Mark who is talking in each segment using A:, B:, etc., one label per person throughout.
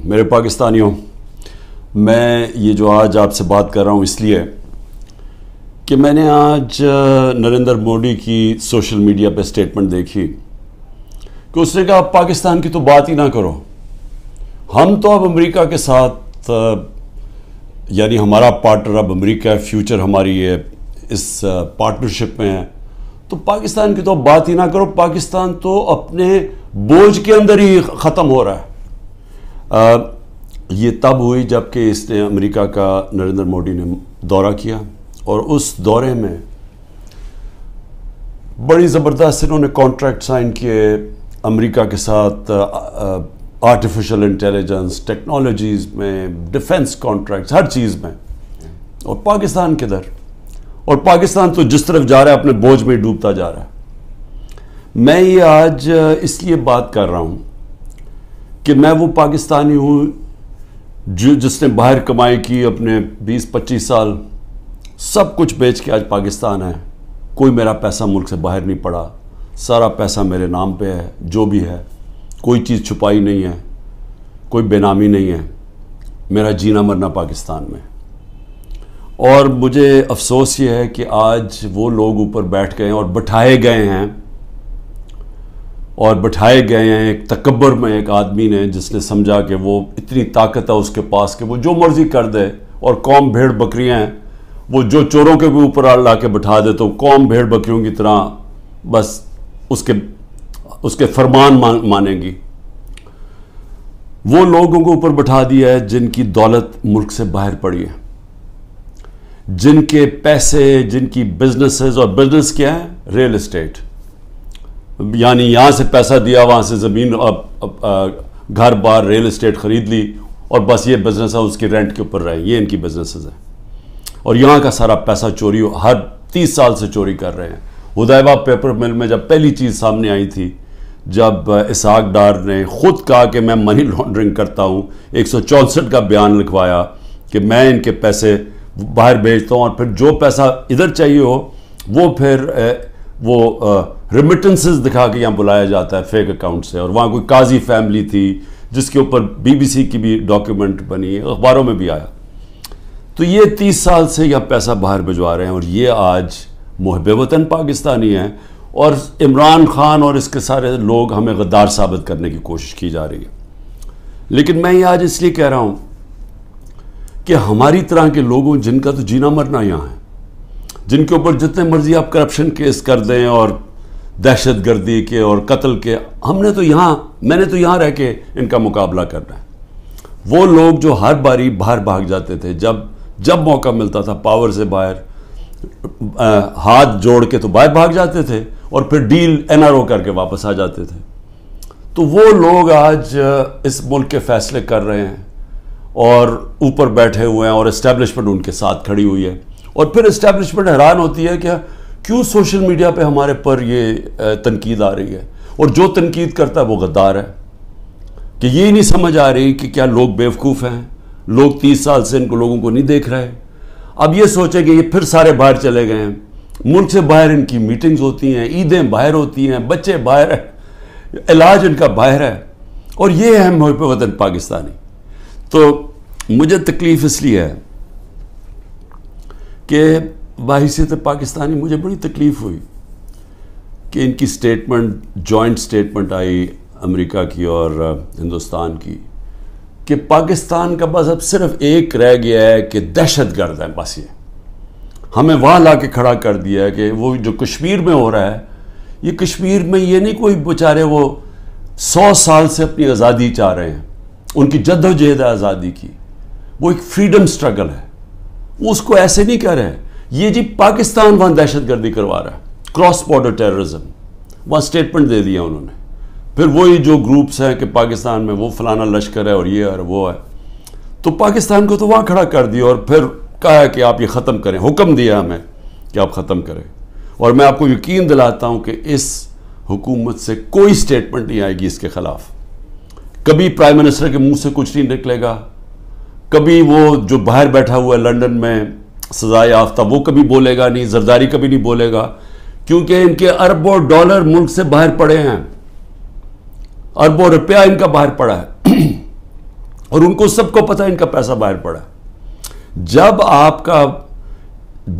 A: میرے پاکستانیوں، میں یہ جو آج آپ سے بات کر رہا ہوں اس لیے کہ میں نے آج نریندر مودی کی سوشل میڈیا پہ سٹیٹمنٹ دیکھی کہ اس نے کہا پاکستان کی تو بات ہی نہ کرو، ہم تو اب امریکہ کے ساتھ یعنی ہمارا پارٹنر اب امریکہ ہے، فیوچر ہماری ہے اس پارٹنرشپ میں ہے، تو پاکستان کی تو اب بات ہی نہ کرو، پاکستان تو اپنے بوجھ کے اندر ہی ختم ہو رہا ہے۔ یہ تب ہوئی جب کہ اس نے امریکہ کا نریندر مودی نے دورہ کیا، اور اس دورے میں بڑی زبردست انہوں نے کانٹریکٹ سائن کیے امریکہ کے ساتھ، آرٹیفیشل انٹیلیجنس، ٹیکنالوجیز میں، ڈیفنس کانٹریکٹس، ہر چیز میں، اور پاکستان کدھر؟ اور پاکستان تو جس طرف جا رہا ہے اپنے بوجھ میں ڈوبتا جا رہا ہے۔ میں یہ آج اس لیے بات کر رہا ہوں کہ میں وہ پاکستانی ہوں جس نے باہر کمائی کی اپنے 20-25 سال، سب کچھ بیچ کے آج پاکستان ہے، کوئی میرا پیسہ ملک سے باہر نہیں پڑا، سارا پیسہ میرے نام پہ ہے، جو بھی ہے کوئی چیز چھپائی نہیں ہے، کوئی بے نامی نہیں ہے، میرا جینا مرنا پاکستان میں۔ اور مجھے افسوس یہ ہے کہ آج وہ لوگ اوپر بیٹھ گئے ہیں اور بٹھائے گئے ہیں ایک تکبر میں ایک آدمی نے، جس نے سمجھا کہ وہ اتنی طاقت ہے اس کے پاس کہ وہ جو مرضی کر دے، اور قوم بھیڑ بکریاں ہیں، وہ جو چوروں کے بھی اوپر لا کے بٹھا دے تو قوم بھیڑ بکریوں کی طرح بس اس کے فرمان مانیں گی۔ وہ لوگوں کو اوپر بٹھا دیا ہے جن کی دولت ملک سے باہر پڑی ہے، جن کے پیسے، جن کی بزنسز، اور بزنس کیا ہے؟ ریل اسٹیٹ، یعنی یہاں سے پیسہ دیا، وہاں سے زمین، گھر بار، ریل اسٹیٹ خرید لی، اور بس یہ بزنس ہے، اس کی رینٹ کے اوپر رہے، یہ ان کی بزنسز ہیں، اور یہاں کا سارا پیسہ چوری ہر 30 سال سے چوری کر رہے ہیں۔ ہدیبہ پیپر مل میں جب پہلی چیز سامنے آئی تھی، جب اسحاق ڈار نے خود کہا کہ میں منی لانڈرنگ کرتا ہوں، 164 کا بیان لکھوایا کہ میں ان کے پیسے باہر بھیجتا ہوں، اور پھر جو پیسہ ادھر چاہیے ہو وہ پھر ریمیٹنسز دکھا کے یہاں بلایا جاتا ہے فیک اکاؤنٹ سے، اور وہاں کوئی قاضی فیملی تھی جس کے اوپر BBC کی بھی ڈاکیومنٹ بنی ہے، اخباروں میں بھی آیا۔ تو یہ 30 سال سے یہ پیسہ باہر بھجوا رہے ہیں، اور یہ آج محب وطن پاکستانی ہیں، اور عمران خان اور اس کے سارے لوگ ہمیں غدار ثابت کرنے کی کوشش کی جا رہی ہے۔ لیکن میں یہ آج اس لیے کہہ رہا ہوں کہ ہماری طرح کے لوگوں، جن کا تو جینا مرنا یہاں ہے، جن کے اوپر جتنے مرضی آپ کرپشن کیس کر دیں اور دہشت گردی کے اور قتل کے، میں نے تو یہاں رہ کے ان کا مقابلہ کرنا ہے۔ وہ لوگ جو ہر باری باہر بھاگ جاتے تھے، جب موقع ملتا تھا پاور سے باہر ہاتھ جوڑ کے تو باہر بھاگ جاتے تھے، اور پھر ڈیل NRO کر کے واپس آ جاتے تھے، تو وہ لوگ آج اس ملک کے فیصلے کر رہے ہیں اور اوپر بیٹھے ہوئے ہیں، اور اسٹیبلشمنٹ ان کے ساتھ کھڑی ہوئی ہے۔ اور پھر اسٹیبلشمنٹ حیران ہوتی ہے کہ کیوں سوشل میڈیا پہ ہمارے پر یہ تنقید آ رہی ہے، اور جو تنقید کرتا ہے وہ غدار ہے، کہ یہ نہیں سمجھ آ رہی کہ کیا لوگ بیوقوف ہیں، لوگ 30 سال سے ان کو لوگوں کو نہیں دیکھ رہے۔ اب یہ سوچیں کہ یہ پھر سارے باہر چلے گئے ہیں، ملک سے باہر ان کی میٹنگز ہوتی ہیں، عیدیں باہر ہوتی ہیں، بچے باہر ہیں، علاج ان کا باہر ہے، اور یہ ہے محب وطن پاکستانی۔ تو مجھے تکلیف اس لیے ہے کہ بحیثیت پاکستانی مجھے بڑی تکلیف ہوئی کہ ان کی جوائنٹ سٹیٹمنٹ آئی امریکہ کی اور ہندوستان کی، کہ پاکستان کا بس اب صرف ایک رہ گیا ہے کہ دہشت گرد ہے، بس یہ ہمیں وہاں لا کے کھڑا کر دیا ہے کہ وہ جو کشمیر میں ہو رہا ہے، یہ کشمیر میں یہ نہیں کوئی بیچارے وہ 100 سال سے اپنی آزادی چاہ رہے ہیں، ان کی جد و جہد ہے آزادی کی، وہ ایک فریڈم سٹرگل ہے، وہ اس کو ایسے نہیں کہہ رہے۔ یہ جی پاکستان وہاں دہشت گردی کروا رہا ہے، کراس بارڈر ٹیررزم، وہاں سٹیٹمنٹ دے دیا انہوں نے۔ پھر وہی جو گروپس ہیں کہ پاکستان میں وہ فلانا لشکر ہے اور یہ ہے اور وہ ہے، تو پاکستان کو تو وہاں کھڑا کر دیا، اور پھر کہا کہ آپ یہ ختم کریں، حکم دیا ہمیں کہ آپ ختم کریں۔ اور میں آپ کو یقین دلاتا ہوں کہ اس حکومت سے کوئی سٹیٹمنٹ نہیں آئے گی اس کے خلاف، کبھی پرائم منسٹر کے منہ سے کچھ نہیں نکلے گا، کبھی وہ جو باہر بیٹھا ہوا ہے لنڈن میں سزا یافتہ، وہ کبھی بولے گا نہیں، زرداری کبھی نہیں بولے گا، کیونکہ ان کے اربوں ڈالر ملک سے باہر پڑے ہیں، اربوں روپیہ ان کا باہر پڑا ہے، اور ان کو سب کو پتہ ہے ان کا پیسہ باہر پڑا ہے. جب آپ کا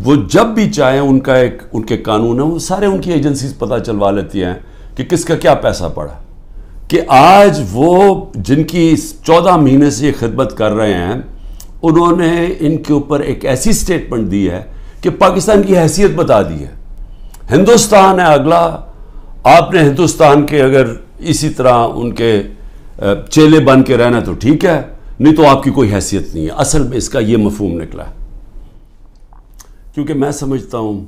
A: وہ جب بھی چاہیں ان کے قانون ہے وہ سارے ان کی ایجنسیز پتہ چلوا لیتی ہیں کہ کس کا کیا پیسہ پڑا. کہ آج وہ جن کی 14 مہینے سے یہ خدمت کر رہے ہیں انہوں نے ان کے اوپر ایک ایسی سٹیٹمنٹ دی ہے کہ پاکستان کی حیثیت بتا دی ہے. ہندوستان ہے اگلا, آپ نے ہندوستان کے اگر اسی طرح ان کے چیلے بن کے رہنا تو ٹھیک ہے, نہیں تو آپ کی کوئی حیثیت نہیں ہے. اصل میں اس کا یہ مفہوم نکلا ہے. کیونکہ میں سمجھتا ہوں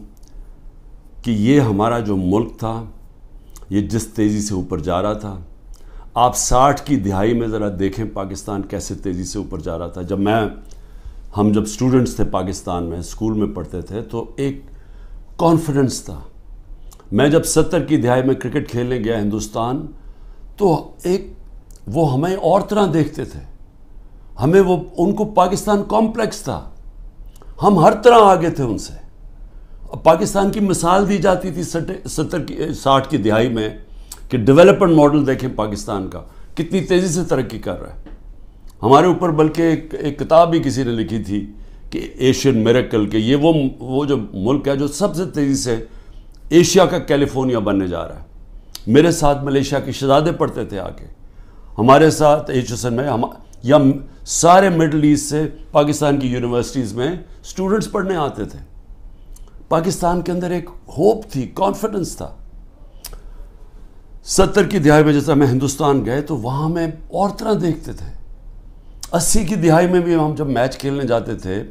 A: کہ یہ ہمارا جو ملک تھا یہ جس تیزی سے اوپر جا رہا تھا, آپ 60 کی دہائی میں ذرا دیکھیں پاکستان کیسے تیزی سے اوپر جا رہا تھا. ہم جب اسٹوڈنٹس تھے پاکستان میں, اسکول میں پڑھتے تھے, تو ایک کانفیڈنس تھا. میں جب 70 کی دہائی میں کرکٹ کھیلنے گیا ہندوستان, تو وہ ہمیں اور طرح دیکھتے تھے. ان کو پاکستان کمپلیکس تھا, ہم ہر طرح آگے تھے ان سے. پاکستان کی مثال دی جاتی تھی 60 کی دہائی میں کہ ڈیولپمنٹ ماڈل دیکھیں پاکستان کا کتنی تیزی سے ترقی کر رہا ہے. ہمارے اوپر بلکہ ایک کتاب بھی کسی نے لکھی تھی کہ ایشین میریکل, کہ یہ وہ جو ملک ہے جو سب سے تیزی سے ایشیا کا کیلیفورنیا بننے جا رہا ہے. میرے ساتھ ملیشیا کے شہزادے پڑھتے تھے آگے ہمارے ساتھ HSN میں, یا سارے مڈل ایسٹ سے پاکستان کی یونیورسٹیز میں اسٹوڈنٹس پڑھنے آتے تھے. پاکستان کے اندر ایک ہوپ تھی, کانفیڈنس تھا. 70 کی دہائی میں جیسا میں ہندوستان گئے تو وہاں میں اور طرح دیکھتے تھے. 80 کی دہائی میں بھی ہم جب میچ کھیلنے جاتے تھے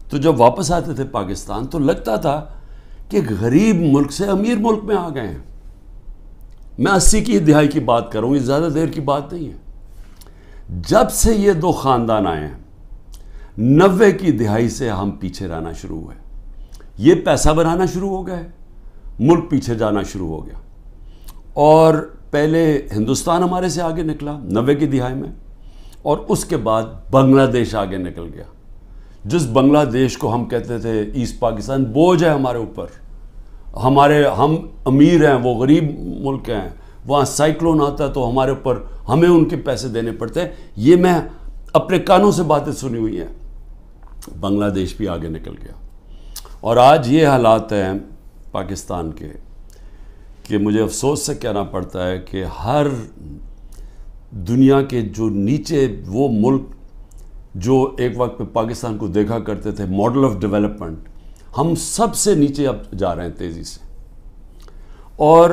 A: تو جب واپس آتے تھے پاکستان تو لگتا تھا کہ غریب ملک سے امیر ملک میں آ گئے ہیں. میں 80 کی دہائی کی بات کر رہا ہوں, یہ زیادہ دیر کی بات نہیں ہے. جب سے یہ دو خاندان آئے ہیں 90 کی دہائی سے ہم پیچھے رہنا شروع ہوئے. یہ پیسہ بنانا شروع ہو گئے, ملک پیچھے جانا شروع ہو گیا. اور پہلے ہندوستان ہمارے سے آگے نکلا 90 کی دہائی میں, اور اس کے بعد بنگلہ دیش آگے نکل گیا. جس بنگلہ دیش کو ہم کہتے تھے ایسٹ پاکستان, بوجھ ہے ہمارے اوپر, ہم امیر ہیں وہ غریب ملک ہیں, وہاں سائیکلون آتا ہے تو ہمارے اوپر ہمیں ان کے پیسے دینے پڑتے ہیں. یہ میں اپنے کانوں سے باتیں سنی ہوئی ہیں. بنگلہ دیش بھی آگے نکل گیا. اور آج یہ حالات ہیں پاکستان کے کہ مجھے افسوس سے کہنا پڑتا ہے کہ ہر دنیا کے جو نیچے وہ ملک جو ایک وقت پہ پاکستان کو دیکھا کرتے تھے ماڈل آف ڈیولپمنٹ, ہم سب سے نیچے اب جا رہے ہیں تیزی سے. اور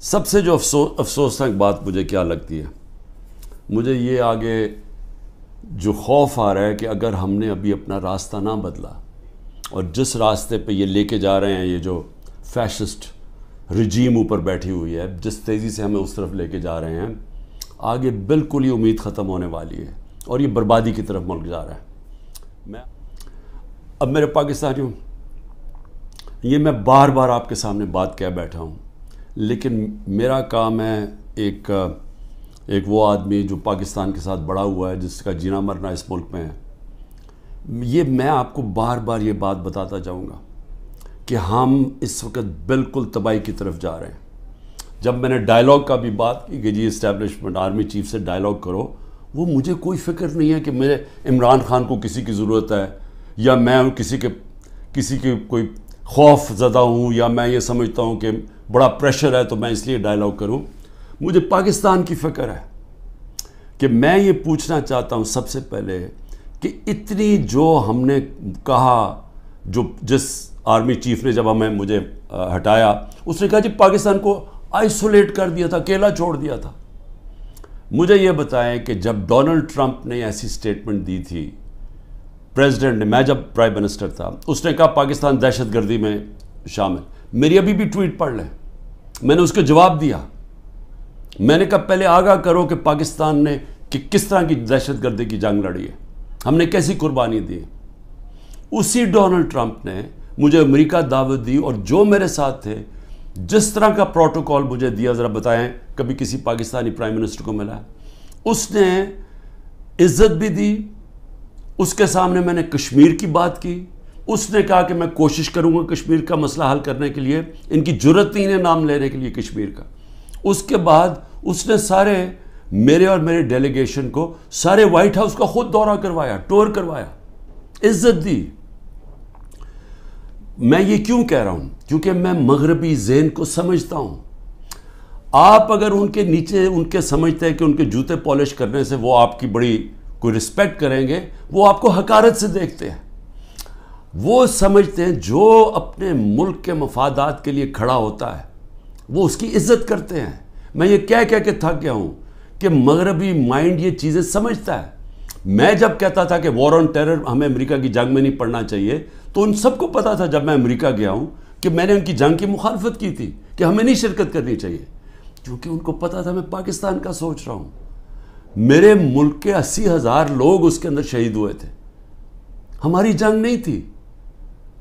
A: سب سے جو افسوسناک بات مجھے کیا لگتی ہے, مجھے یہ آگے جو خوف آ رہا ہے کہ اگر ہم نے ابھی اپنا راستہ نہ بدلا اور جس راستے پہ یہ لے کے جا رہے ہیں, یہ جو فیشسٹ رجیم اوپر بیٹھی ہوئی ہے, جس تیزی سے ہمیں اس طرف لے کے جا رہے ہیں, آگے بالکل ہی امید ختم ہونے والی ہے اور یہ بربادی کی طرف ملک جا رہا ہے. اب میرے پاکستانیوں, یہ میں بار بار آپ کے سامنے بات کہہ بیٹھا ہوں, لیکن میرا کام ہے ایک وہ آدمی جو پاکستان کے ساتھ بڑا ہوا ہے, جس کا جینا مرنا اس ملک میں ہے, یہ میں آپ کو بار بار یہ بات بتاتا جاؤں گا کہ ہم اس وقت بالکل تباہی کی طرف جا رہے ہیں. جب میں نے ڈائلاگ کا بھی بات کی کہ جی اسٹیبلشمنٹ آرمی چیف سے ڈائلاگ کرو, وہ مجھے کوئی فکر نہیں ہے کہ میرے عمران خان کو کسی کی ضرورت ہے, یا میں کسی کے کوئی خوف زدہ ہوں, یا میں یہ سمجھتا ہوں کہ بڑا پریشر ہے تو میں اس لیے ڈائلاگ کروں. مجھے پاکستان کی فکر ہے کہ میں یہ پوچھنا چاہتا ہوں سب سے پہلے کہ اتنی جو ہم نے کہا, جس آرمی چیف نے جب مجھے ہٹایا, اس نے کہا جی پاکستان کو آئسولیٹ کر دیا تھا, اکیلا چھوڑ دیا تھا. مجھے یہ بتائیں کہ جب ڈونلڈ ٹرمپ نے ایسی سٹیٹمنٹ دی تھی, پریزیڈنٹ نے, میں جب پرائم منسٹر تھا, اس نے کہا پاکستان دہشت گردی میں شامل. میری ابھی بھی ٹویٹ پڑھ لیں, میں نے اس کو جواب دیا. میں نے کہا پہلے آگاہ کرو کہ پاکستان نے کس طرح کی دہشت گردی کی جنگ لڑی ہے, ہم نے کیسی قربانی دی. اسی ڈونلڈ ٹرمپ نے مجھے امریکہ دعوت دی, اور جو میرے ساتھ تھے, جس طرح کا پروٹوکول مجھے دیا, ذرا بتائیں کبھی کسی پاکستانی پرائم منسٹر کو ملا؟ اس نے عزت بھی دی, اس کے سامنے میں نے کشمیر کی بات کی, اس نے کہا کہ میں کوشش کروں گا کشمیر کا مسئلہ حل کرنے کے لیے, ان کی جرت نہیں ہے نام لینے کے لیے کشمیر کا. اس کے بعد اس نے سارے میرے اور میرے ڈیلیگیشن کو سارے وائٹ ہاؤس کا خود دورہ کروایا، ٹور کروایا، عزت دی۔ میں یہ کیوں کہہ رہا ہوں؟ کیونکہ میں مغربی ذہن کو سمجھتا ہوں۔ آپ اگر ان کے نیچے ان کے سمجھتے ہیں کہ ان کے جوتے پالش کرنے سے وہ آپ کی بڑی کوئی رسپیکٹ کریں گے، وہ آپ کو حقارت سے دیکھتے ہیں۔ وہ سمجھتے ہیں جو اپنے ملک کے مفادات کے لیے کھڑا ہوتا ہے وہ اس کی عزت کرتے ہیں۔ میں یہ کہہ کے تھک گیا ہوں کہ مغربی مائنڈ یہ چیزیں سمجھتا ہے۔ میں جب کہتا تھا کہ وار آن ٹیرر ہمیں امریکہ کی جنگ میں نہیں پڑھنا چاہیے، تو ان سب کو پتا تھا جب میں امریکہ گیا ہوں کہ میں نے ان کی جنگ کی مخالفت کی تھی کہ ہمیں نہیں شرکت کرنی چاہیے، کیونکہ ان کو پتا تھا میں پاکستان کا سوچ رہا ہوں۔ میرے ملک کے 80,000 لوگ اس کے اندر شہید ہوئے تھے، ہماری جنگ نہیں تھی۔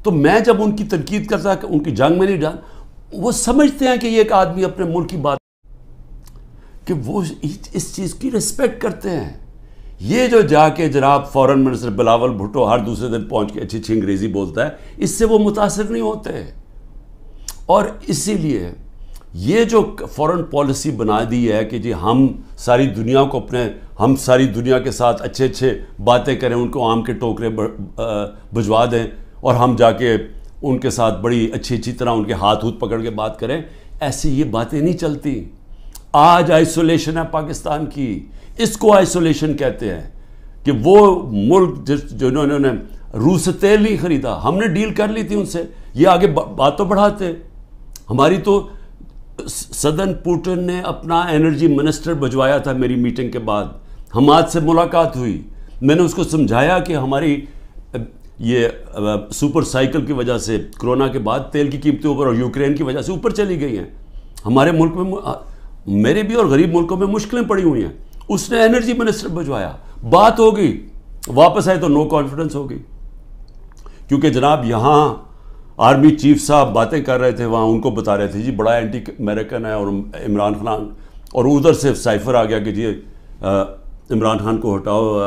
A: تو میں جب ان کی تنقید کرتا کہ ان کی جنگ میں نہیں ڈال، وہ سمجھتے ہیں کہ یہ ایک آدمی اپنے ملک کی بات، کہ وہ اس چیز کی رسپیکٹ کرتے ہیں۔ یہ جو جا کے جناب فورن منسٹر بلاول بھٹو ہر دوسرے دن پہنچ کے اچھی اچھی انگریزی بولتا ہے، اس سے وہ متاثر نہیں ہوتے۔ اور اسی لیے یہ جو فورن پالیسی بنا دی ہے کہ جی ہم ساری دنیا کو ہم ساری دنیا کے ساتھ اچھے اچھے باتیں کریں، ان کو آم کے ٹوکرے بھجوا دیں اور ہم جا کے ان کے ساتھ بڑی اچھی طرح ان کے ہاتھ پکڑ کے بات کریں، ایسی یہ باتیں نہیں چلتی۔ آج آئسولیشن ہے پاکستان کی، اس کو آئسولیشن کہتے ہیں کہ وہ ملک جنہوں نے روس سے تیل نہیں خریدا، ہم نے ڈیل کر لی تھی ان سے، یہ آگے بات تو بڑھاتے۔ ہماری تو صدر پوٹن نے اپنا انرجی منسٹر بھجوایا تھا میری میٹنگ کے بعد، حماد سے ملاقات ہوئی، میں نے اس کو سمجھایا کہ ہماری یہ سپر سائیکل کی وجہ سے کرونا کے بعد تیل کی قیمتیں اوپر اور یوکرین کی وجہ سے اوپر چلی گئی ہیں، ہمارے ملک میں، میرے بھی اور غریب ملکوں میں مشکلیں پڑی ہوئی ہیں۔ اس نے انرجی منسٹر بھجوایا، بات ہو گئی، واپس آئے تو نو کانفیڈنس ہو گئی، کیونکہ جناب یہاں آرمی چیف صاحب باتیں کر رہے تھے، وہاں ان کو بتا رہے تھے جی بڑا اینٹی امریکن ہے اور عمران خان، اور ادھر سے سائفر آ گیا کہ جی عمران خان کو ہٹاؤ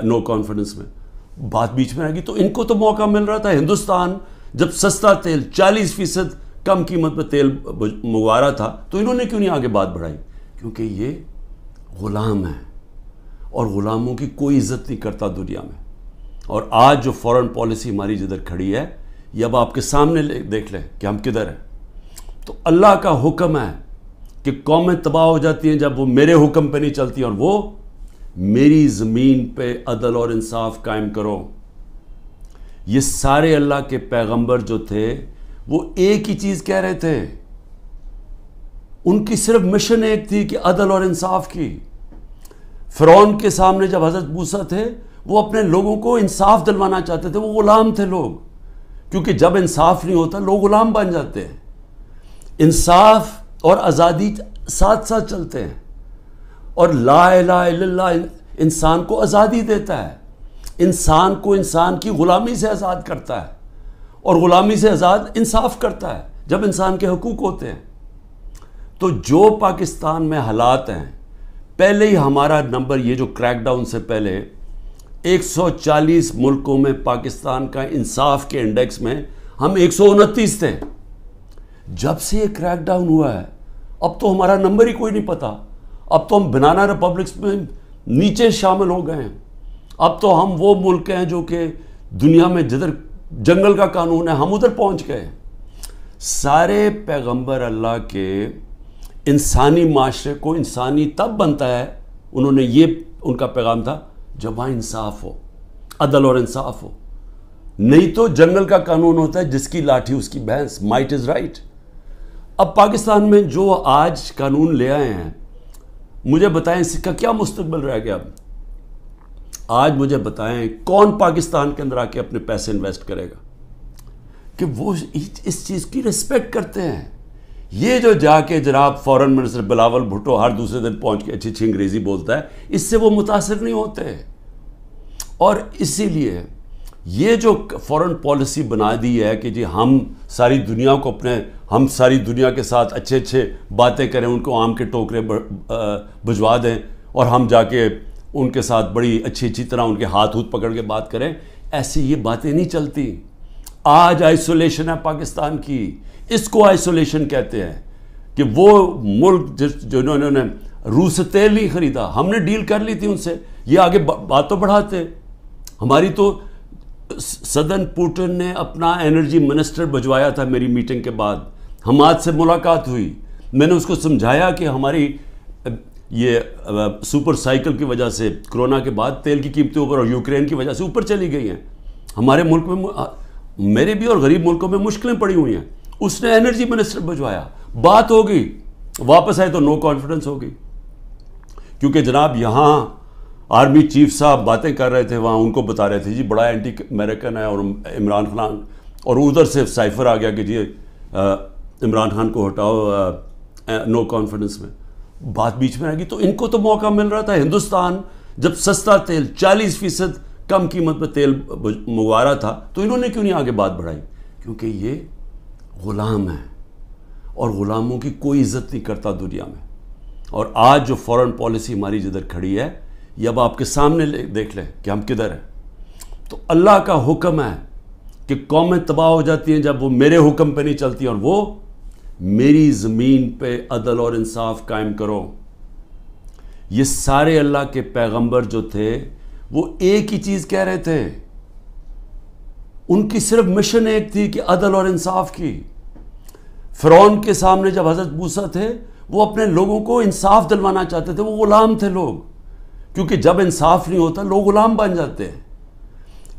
A: نو کانفیڈنس میں، بات بیچ میں آ گئی۔ تو ان کو تو موقع مل رہا تھا، ہندوستان جب سستا تیل 40% کم قیمت پہ تیل منگوا رہا تھا، تو انہوں نے کیوں نہیں آگے بات بڑھائی؟ کیونکہ یہ غلام ہیں اور غلاموں کی کوئی عزت نہیں کرتا دنیا میں۔ اور آج جو فورن پالیسی ہماری جدھر کھڑی ہے، یہ اب آپ کے سامنے دیکھ لیں کہ ہم کدھر ہیں۔ تو اللہ کا حکم ہے کہ قومیں تباہ ہو جاتی ہیں جب وہ میرے حکم پہ نہیں چلتی، اور وہ میری زمین پہ عدل اور انصاف قائم کرو۔ یہ سارے اللہ کے پیغمبر جو تھے وہ ایک ہی چیز کہہ رہے تھے، ان کی صرف مشن ایک تھی کہ عدل اور انصاف کی۔ فرعون کے سامنے جب حضرت موسیٰ تھے، وہ اپنے لوگوں کو انصاف دلوانا چاہتے تھے، وہ غلام تھے لوگ، کیونکہ جب انصاف نہیں ہوتا لوگ غلام بن جاتے ہیں۔ انصاف اور آزادی ساتھ ساتھ چلتے ہیں، اور لا الہ الا اللہ انسان کو آزادی دیتا ہے، انسان کو انسان کی غلامی سے آزاد کرتا ہے، اور غلامی سے آزاد انصاف کرتا ہے جب انسان کے حقوق ہوتے ہیں۔ تو جو پاکستان میں حالات ہیں، پہلے ہی ہمارا نمبر، یہ جو کریک ڈاؤن سے پہلے 140 ملکوں میں پاکستان کا انصاف کے انڈیکس میں ہم 129 تھے۔ جب سے یہ کریک ڈاؤن ہوا ہے، اب تو ہمارا نمبر ہی کوئی نہیں پتا، اب تو ہم بنانا ریپبلکس میں نیچے شامل ہو گئے ہیں۔ اب تو ہم وہ ملک ہیں جو کہ دنیا میں جدھر جنگل کا قانون ہے، ہم ادھر پہنچ گئے۔ سارے پیغمبر اللہ کے انسانی معاشرے کو انسانی تب بنتا ہے، انہوں نے یہ ان کا پیغام تھا جب وہاں انصاف ہو، عدل اور انصاف ہو، نہیں تو جنگل کا قانون ہوتا ہے جس کی لاٹھی اس کی بھینس، مائٹ از رائٹ۔ اب پاکستان میں جو آج قانون لے آئے ہیں، مجھے بتائیں اس کا کیا مستقبل رہ گیا؟ اب آج مجھے بتائیں کون پاکستان کے اندر آ کے اپنے پیسے انویسٹ کرے گا؟ کہ وہ اس چیز کی رسپیکٹ کرتے ہیں۔ یہ جو جا کے جناب فورن منسٹر بلاول بھٹو ہر دوسرے دن پہنچ کے اچھی اچھی انگریزی بولتا ہے، اس سے وہ متاثر نہیں ہوتے۔ اور اسی لیے یہ جو فورن پالیسی بنا دی ہے کہ جی ہم ساری دنیا کو ہم ساری دنیا کے ساتھ اچھے اچھے باتیں کریں، ان کو آم کے ٹوکرے بھجوا دیں، اور ہم جا کے ان کے ساتھ بڑی اچھی طرح ان کے ہاتھ پکڑ کے بات کریں، ایسی یہ باتیں نہیں چلتی۔ آج آئسولیشن ہے پاکستان کی، اس کو آئسولیشن کہتے ہیں کہ وہ ملک جنہوں نے روس سے تیل نہیں خریدا, ہم نے ڈیل کر لی تھی ان سے, یہ آگے بات تو بڑھاتے. ہماری تو صدر پوٹن نے اپنا انرجی منسٹر بھجوایا تھا میری میٹنگ کے بعد, حماد سے ملاقات ہوئی, میں نے اس کو سمجھایا کہ ہماری یہ سپر سائیکل کی وجہ سے کرونا کے بعد تیل کی قیمتیں اوپر اور یوکرین کی وجہ سے اوپر چلی گئی ہیں, ہمارے ملک میں, میرے بھی اور غریب ملکوں میں مشکلیں پڑی ہوئی ہیں. اس نے انرجی منسٹر بھجوایا, بات ہو گئی, واپس آئے تو نو کانفیڈنس ہو گئی. کیونکہ جناب یہاں آرمی چیف صاحب باتیں کر رہے تھے, وہاں ان کو بتا رہے تھے جی بڑا اینٹی امریکن ہے اور عمران خان, اور ادھر سے سائفر آ گیا کہ جی عمران خان کو ہٹاؤ نو کانفیڈنس میں. بات بیچ میں آ گئی, تو ان کو تو موقع مل رہا تھا. ہندوستان جب سستا تیل 40% کم قیمت پہ تیل منگوا رہا تھا, تو انہوں نے کیوں نہیں آگے بات بڑھائی؟ کیونکہ یہ غلام ہیں اور غلاموں کی کوئی عزت نہیں کرتا دنیا میں. اور آج جو فورن پالیسی ہماری جدھر کھڑی ہے, یہ اب آپ کے سامنے دیکھ لیں کہ ہم کدھر ہیں. تو اللہ کا حکم ہے کہ قومیں تباہ ہو جاتی ہیں جب وہ میرے حکم پہ نہیں چلتی, اور وہ میری زمین پہ عدل اور انصاف قائم کرو. یہ سارے اللہ کے پیغمبر جو تھے وہ ایک ہی چیز کہہ رہے تھے, ان کی صرف مشن ایک تھی کہ عدل اور انصاف کی. فرعون کے سامنے جب حضرت موسیٰ تھے, وہ اپنے لوگوں کو انصاف دلوانا چاہتے تھے, وہ غلام تھے لوگ, کیونکہ جب انصاف نہیں ہوتا لوگ غلام بن جاتے ہیں.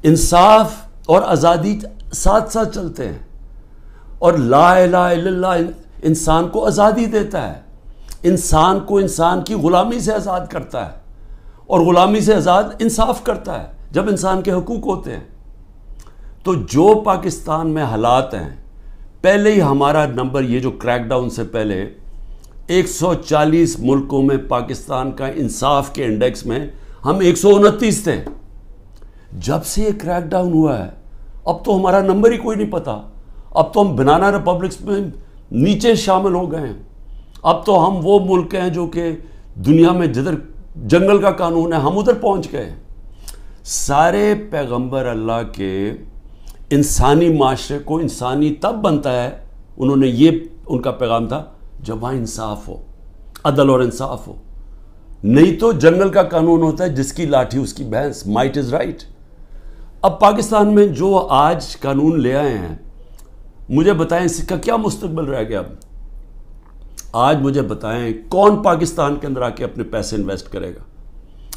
A: انصاف اور آزادی ساتھ ساتھ چلتے ہیں, اور لا الہ الا اللہ انسان کو آزادی دیتا ہے, انسان کو انسان کی غلامی سے آزاد کرتا ہے, اور غلامی سے آزاد انصاف کرتا ہے جب انسان کے حقوق ہوتے ہیں. تو جو پاکستان میں حالات ہیں, پہلے ہی ہمارا نمبر, یہ جو کریک ڈاؤن سے پہلے 140 ملکوں میں پاکستان کا انصاف کے انڈیکس میں ہم 129 تھے. جب سے یہ کریک ڈاؤن ہوا ہے, اب تو ہمارا نمبر ہی کوئی نہیں پتا. اب تو ہم بنانا ریپبلکس میں نیچے شامل ہو گئے ہیں. اب تو ہم وہ ملک ہیں جو کہ دنیا میں جدھر جنگل کا قانون ہے, ہم ادھر پہنچ گئے. سارے پیغمبر اللہ کے انسانی معاشرے کو انسانی تب بنتا ہے, انہوں نے یہ ان کا پیغام تھا, جب وہاں انصاف ہو, عدل اور انصاف ہو. نہیں تو جنگل کا قانون ہوتا ہے, جس کی لاٹھی اس کی بھینس, مائٹ از رائٹ. اب پاکستان میں جو آج قانون لے آئے ہیں, مجھے بتائیں اس کا کیا مستقبل رہ گیا؟ آج مجھے بتائیں کون پاکستان کے اندر آ کے اپنے پیسے انویسٹ کرے گا؟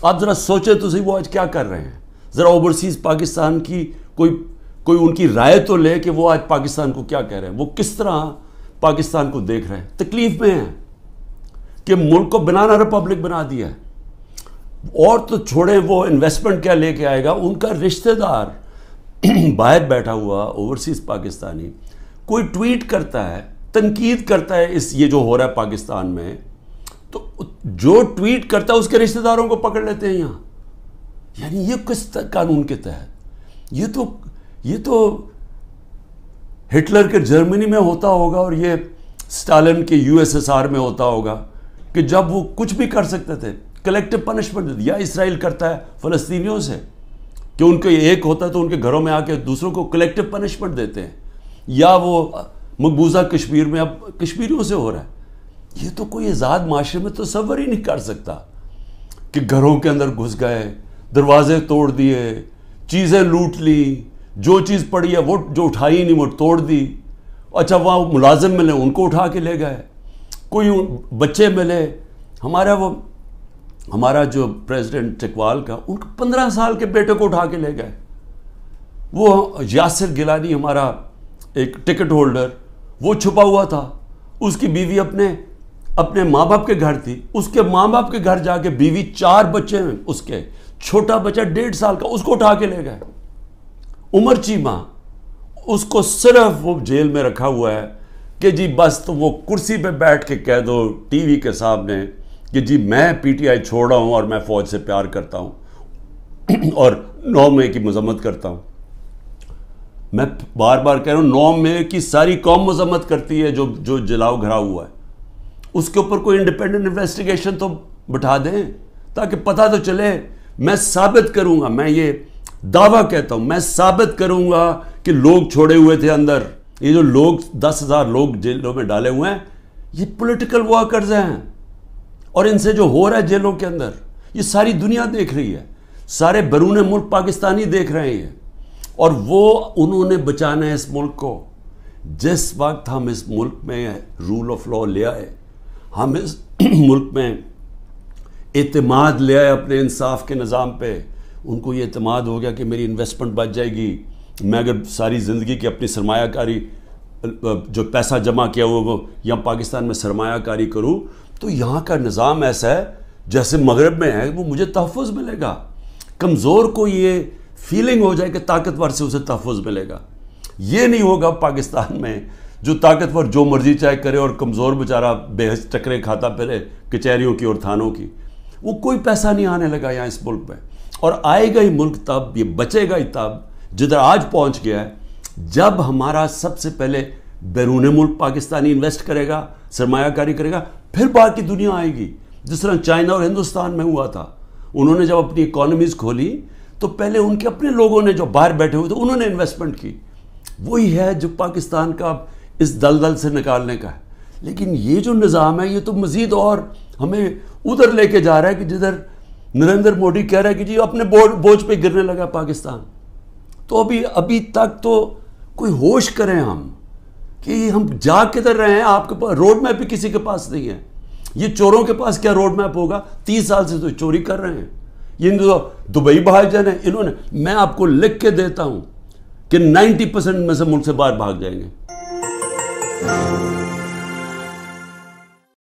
A: آپ ذرا سوچیں تو صحیح, وہ آج کیا کر رہے ہیں. ذرا اوورسیز پاکستان کی کوئی ان کی رائے تو لے کہ وہ آج پاکستان کو کیا کہہ رہے ہیں, وہ کس طرح پاکستان کو دیکھ رہے ہیں. تکلیف میں ہیں کہ ملک کو بنانا ریپبلک بنا دیا ہے. اور تو چھوڑیں وہ انویسٹمنٹ کیا لے کے آئے گا, ان کا رشتہ دار باہر بیٹھا ہوا اوورسیز پاکستانی کوئی ٹویٹ کرتا ہے, تنقید کرتا ہے یہ جو ہو رہا ہے پاکستان میں, تو جو ٹویٹ کرتا ہے اس کے رشتہ داروں کو پکڑ لیتے ہیں یہاں. یعنی یہ کس قانون کے تحت؟ یہ تو ہٹلر کے جرمنی میں ہوتا ہوگا, اور یہ اسٹالن کے USSR میں ہوتا ہوگا, کہ جب وہ کچھ بھی کر سکتے تھے, کلیکٹیو پنشمنٹ. یا اسرائیل کرتا ہے فلسطینیوں سے کہ ان کو ایک ہوتا ہے تو ان کے گھروں میں آ کے دوسروں کو کلیکٹیو پنشمنٹ دیتے ہیں. یا وہ مقبوضہ کشمیر میں اب کشمیریوں سے ہو رہا ہے. یہ تو کوئی آزاد معاشرے میں تصور ہی نہیں کر سکتا کہ گھروں کے اندر گھس گئے, دروازے توڑ دیے, چیزیں لوٹ لی, جو چیز پڑی ہے وہ جو اٹھائی نہیں وہ توڑ دی. اچھا وہاں ملازم ملے, ان کو اٹھا کے لے گئے. کوئی بچے ملے, ہمارا جو پریزیڈنٹ اقبال کا, ان کو 15 سال کے بیٹے کو اٹھا کے لے گئے. وہ یاسر گیلانی ہمارا ایک ٹکٹ ہولڈر, وہ چھپا ہوا تھا, اس کی بیوی اپنے ماں باپ کے گھر تھی, اس کے ماں باپ کے گھر جا کے بیوی 4 بچے ہیں اس کے, چھوٹا بچہ 1.5 سال کا, اس کو اٹھا کے لے گئے. عمر چیمہ, اس کو صرف وہ جیل میں رکھا ہوا ہے کہ جی بس تو وہ کرسی پہ بیٹھ کے کہہ دو ٹی وی کے سامنے کہ جی میں PTI چھوڑ رہا ہوں اور میں فوج سے پیار کرتا ہوں اور 9 مئی کی مذمت کرتا ہوں. میں بار بار کہہ رہا ہوں 9 مئی کی ساری قوم مذمت کرتی ہے جو جلاؤ گھرا ہوا ہے. اس کے اوپر کوئی انڈیپینڈنٹ انویسٹیگیشن تو بٹھا دیں تاکہ پتہ تو چلے. میں ثابت کروں گا, میں یہ دعویٰ کہتا ہوں, میں ثابت کروں گا کہ لوگ چھوڑے ہوئے تھے اندر. یہ جو لوگ 10,000 لوگ جیلوں میں ڈالے ہوئے ہیں, یہ پولیٹیکل ورکرز ہیں. اور ان سے جو ہو رہا ہے جیلوں کے اندر، یہ ساری دنیا دیکھ رہی ہے، سارے بیرون ملک پاکستانی دیکھ رہے ہیں، اور وہ انہوں نے بچانا ہے اس ملک کو۔ جس وقت ہم اس ملک میں رول آف لا لے آئے، ہم اس ملک میں اعتماد لے آئے اپنے انصاف کے نظام پہ، ان کو یہ اعتماد ہو گیا کہ میری انویسٹمنٹ بچ جائے گی، میں اگر ساری زندگی کی اپنی سرمایہ کاری جو پیسہ جمع کیا وہ یہاں پاکستان میں سرمایہ کاری کروں تو یہاں کا نظام ایسا ہے جیسے مغرب میں ہے، وہ مجھے تحفظ ملے گا۔ کمزور کو یہ فیلنگ ہو جائے کہ طاقتور سے اسے تحفظ ملے گا، یہ نہیں ہوگا پاکستان میں۔ جو طاقتور جو مرضی چاہے کرے اور کمزور بیچارہ بے حس ٹکرے کھاتا پھرے کچہریوں کی اور تھانوں کی، وہ کوئی پیسہ نہیں آنے لگا یہاں اس ملک میں، اور آئے گا ہی ملک تب، یہ بچے گا ہی تب جدھر آج پہنچ گیا ہے، جب ہمارا سب سے پہلے بیرون ملک پاکستانی انویسٹ کرے گا، سرمایہ کاری کرے گا، پھر باقی دنیا آئے گی۔ جس طرح چائنا اور ہندوستان میں ہوا تھا، انہوں نے جب اپنی اکانومیز کھولی تو پہلے ان کے اپنے لوگوں نے جو باہر بیٹھے ہوئے تھے انہوں نے انویسٹمنٹ کی۔ وہی ہے جو پاکستان کا اس دلدل سے نکالنے کا ہے۔ لیکن یہ جو نظام ہے یہ تو مزید اور ہمیں ادھر لے کے جا رہا ہے کہ جدھر نریندر مودی کہہ رہا ہے کہ جی اپنے بوجھ پہ گرنے لگا پاکستان۔ تو ابھی تک تو کوئی ہوش کریں ہم کہ ہم جا کدھر رہے ہیں۔ آپ کے پاس روڈ میپ بھی کسی کے پاس نہیں ہے۔ یہ چوروں کے پاس کیا روڈ میپ ہوگا؟ 30 سال سے تو چوری کر رہے ہیں یہ دبئی بھاگ جانے انہوں نے۔ میں آپ کو لکھ کے دیتا ہوں کہ 90% میں سے ملک سے باہر بھاگ جائیں گے۔